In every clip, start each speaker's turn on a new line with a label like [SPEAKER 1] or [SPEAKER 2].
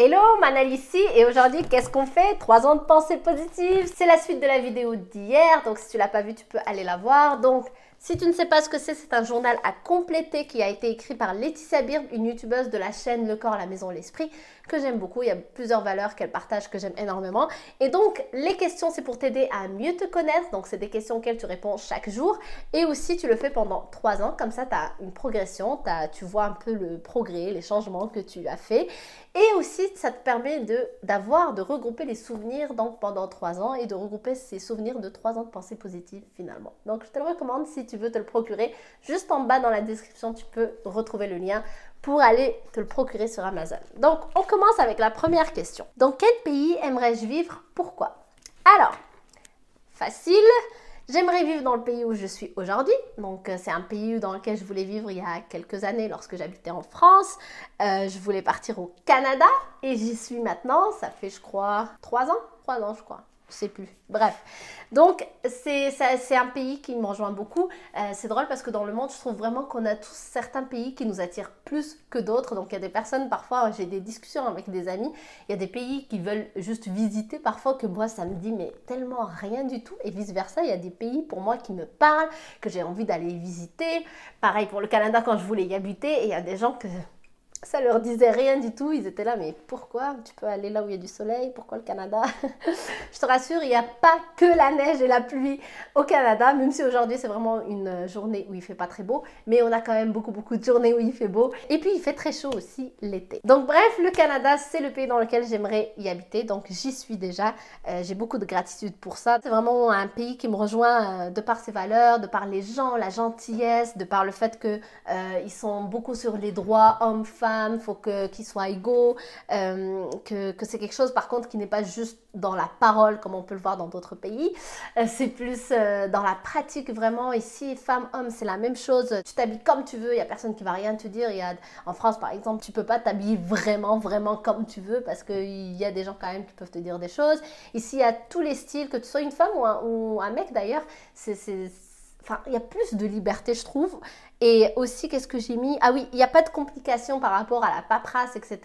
[SPEAKER 1] Hello, Manal ici et aujourd'hui qu'est-ce qu'on fait? 3 ans de pensée positive. C'est la suite de la vidéo d'hier, donc si tu l'as pas vue tu peux aller la voir. Donc si tu ne sais pas ce que c'est un journal à compléter qui a été écrit par Laetitia Bird, une youtubeuse de la chaîne Le Corps, la Maison, l'Esprit, que j'aime beaucoup. Il y a plusieurs valeurs qu'elle partage que j'aime énormément. Et donc les questions c'est pour t'aider à mieux te connaître, donc c'est des questions auxquelles tu réponds chaque jour et aussi tu le fais pendant 3 ans, comme ça tu as une progression, tu vois un peu le progrès, les changements que tu as fait. Et aussi, ça te permet de regrouper les souvenirs donc pendant 3 ans et de regrouper ces souvenirs de 3 ans de pensée positive finalement. Donc, je te le recommande si tu veux te le procurer. Juste en bas dans la description, tu peux retrouver le lien pour aller te le procurer sur Amazon. Donc, on commence avec la première question. Dans quel pays aimerais-je vivre? Pourquoi? Alors, facile. J'aimerais vivre dans le pays où je suis aujourd'hui. Donc, c'est un pays dans lequel je voulais vivre il y a quelques années lorsque j'habitais en France. Je voulais partir au Canada et j'y suis maintenant. Ça fait, je crois, 3 ans. 3 ans, je crois. Je sais plus. Bref. Donc, c'est un pays qui me rejoint beaucoup. C'est drôle parce que dans le monde, je trouve vraiment qu'on a tous certains pays qui nous attirent plus que d'autres. Donc, il y a des personnes, parfois, j'ai des discussions avec des amis. Il y a des pays qui veulent juste visiter parfois que moi, ça me dit, mais tellement rien du tout. Et vice-versa, il y a des pays pour moi qui me parlent, que j'ai envie d'aller visiter. Pareil pour le Canada quand je voulais y habiter. Et il y a des gens que ça leur disait rien du tout, ils étaient là, mais pourquoi tu peux aller là où il y a du soleil? Pourquoi le Canada? Je te rassure, il n'y a pas que la neige et la pluie au Canada, même si aujourd'hui c'est vraiment une journée où il fait pas très beau, mais on a quand même beaucoup de journées où il fait beau, et puis il fait très chaud aussi l'été. Donc bref, le Canada c'est le pays dans lequel j'aimerais y habiter, donc j'y suis déjà, j'ai beaucoup de gratitude pour ça. C'est vraiment un pays qui me rejoint de par ses valeurs, de par les gens, la gentillesse, de par le fait que ils sont beaucoup sur les droits hommes-femmes, faut qu'ils soient égaux, que c'est quelque chose par contre qui n'est pas juste dans la parole comme on peut le voir dans d'autres pays, c'est plus dans la pratique vraiment. Ici, femmes-hommes, c'est la même chose, tu t'habilles comme tu veux, il n'y a personne qui va rien te dire. En France par exemple, tu peux pas t'habiller vraiment comme tu veux parce qu'il y a des gens quand même qui peuvent te dire des choses. Ici, il y a tous les styles, que tu sois une femme ou un mec d'ailleurs, enfin, il y a plus de liberté, je trouve. Et aussi, qu'est-ce que j'ai mis? Ah oui, il n'y a pas de complications par rapport à la paperasse, etc.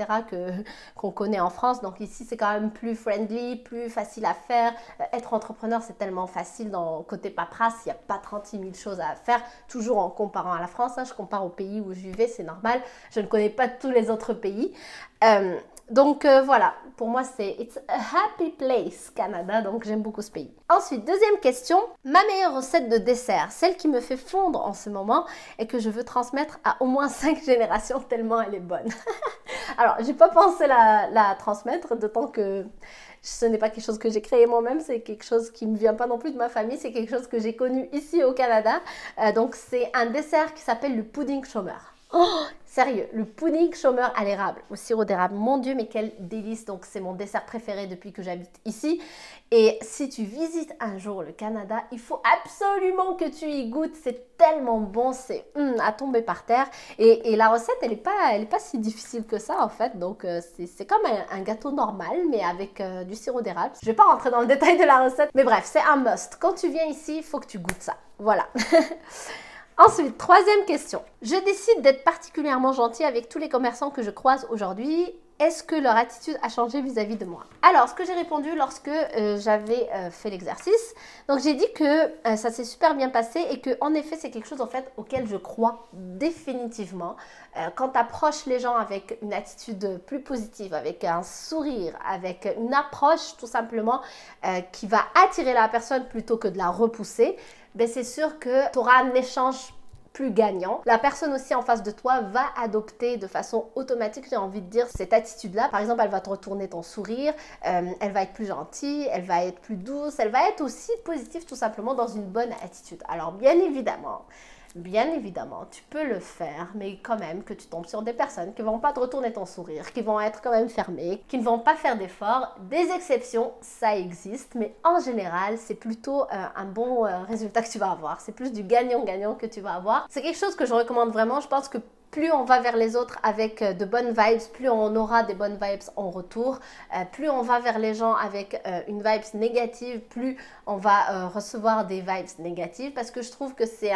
[SPEAKER 1] qu'on connaît en France. Donc ici, c'est quand même plus friendly, plus facile à faire. Être entrepreneur, c'est tellement facile dans côté paperasse. Il n'y a pas 36 000 choses à faire. Toujours en comparant à la France, hein, je compare au pays où je vivais, c'est normal. Je ne connais pas tous les autres pays. Donc voilà, pour moi c'est It's a happy place, Canada, donc j'aime beaucoup ce pays. Ensuite, deuxième question, ma meilleure recette de dessert, celle qui me fait fondre en ce moment et que je veux transmettre à au moins 5 générations tellement elle est bonne. Alors, j'ai pas pensé la transmettre, d'autant que ce n'est pas quelque chose que j'ai créé moi-même, c'est quelque chose qui ne me vient pas non plus de ma famille, c'est quelque chose que j'ai connu ici au Canada. Donc c'est un dessert qui s'appelle le pudding chômeur. Oh, sérieux, le pudding chômeur à l'érable, au sirop d'érable, mon Dieu, mais quel délice. Donc c'est mon dessert préféré depuis que j'habite ici. Et si tu visites un jour le Canada, il faut absolument que tu y goûtes. C'est tellement bon, c'est à tomber par terre. Et la recette, elle est pas si difficile que ça en fait. Donc c'est comme un gâteau normal, mais avec du sirop d'érable. Je vais pas rentrer dans le détail de la recette, mais bref, c'est un must. Quand tu viens ici, il faut que tu goûtes ça. Voilà. Ensuite, troisième question. Je décide d'être particulièrement gentille avec tous les commerçants que je croise aujourd'hui. Est-ce que leur attitude a changé vis-à-vis de moi? Alors, ce que j'ai répondu lorsque j'avais fait l'exercice, donc j'ai dit que ça s'est super bien passé et que en effet, c'est quelque chose en fait auquel je crois définitivement. Quand tu approches les gens avec une attitude plus positive, avec un sourire, avec une approche tout simplement qui va attirer la personne plutôt que de la repousser, ben c'est sûr que tu auras un échange plus gagnant. La personne aussi en face de toi va adopter de façon automatique, j'ai envie de dire, cette attitude-là. Par exemple, elle va te retourner ton sourire, elle va être plus gentille, elle va être plus douce, elle va être aussi positive tout simplement dans une bonne attitude. Alors bien évidemment, tu peux le faire, mais quand même que tu tombes sur des personnes qui ne vont pas te retourner ton sourire, qui vont être quand même fermées, qui ne vont pas faire d'efforts. Des exceptions, ça existe, mais en général, c'est plutôt un bon résultat que tu vas avoir. C'est plus du gagnant-gagnant que tu vas avoir. C'est quelque chose que je recommande vraiment. Je pense que plus on va vers les autres avec de bonnes vibes, plus on aura des bonnes vibes en retour. Plus on va vers les gens avec une vibes négative, plus on va recevoir des vibes négatives. Parce que je trouve que c'est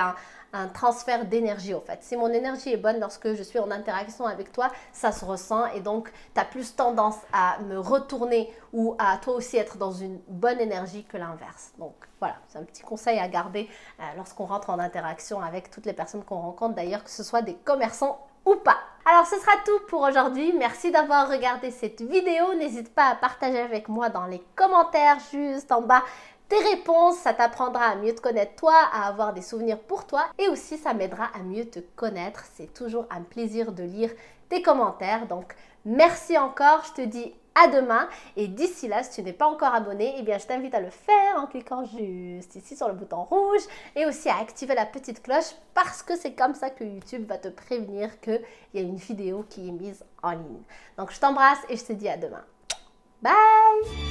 [SPEAKER 1] un transfert d'énergie en fait. Si mon énergie est bonne lorsque je suis en interaction avec toi, ça se ressent et donc tu as plus tendance à me retourner ou à toi aussi être dans une bonne énergie que l'inverse. Donc voilà, c'est un petit conseil à garder lorsqu'on rentre en interaction avec toutes les personnes qu'on rencontre, d'ailleurs que ce soit des commerçants ou pas. Alors ce sera tout pour aujourd'hui, merci d'avoir regardé cette vidéo, n'hésite pas à partager avec moi dans les commentaires juste en bas tes réponses, ça t'apprendra à mieux te connaître toi, à avoir des souvenirs pour toi et aussi ça m'aidera à mieux te connaître, c'est toujours un plaisir de lire tes commentaires, donc merci encore, je te dis à demain et d'ici là, si tu n'es pas encore abonné, eh bien je t'invite à le faire en cliquant juste ici sur le bouton rouge et aussi à activer la petite cloche parce que c'est comme ça que YouTube va te prévenir qu'il y a une vidéo qui est mise en ligne. Donc je t'embrasse et je te dis à demain. Bye!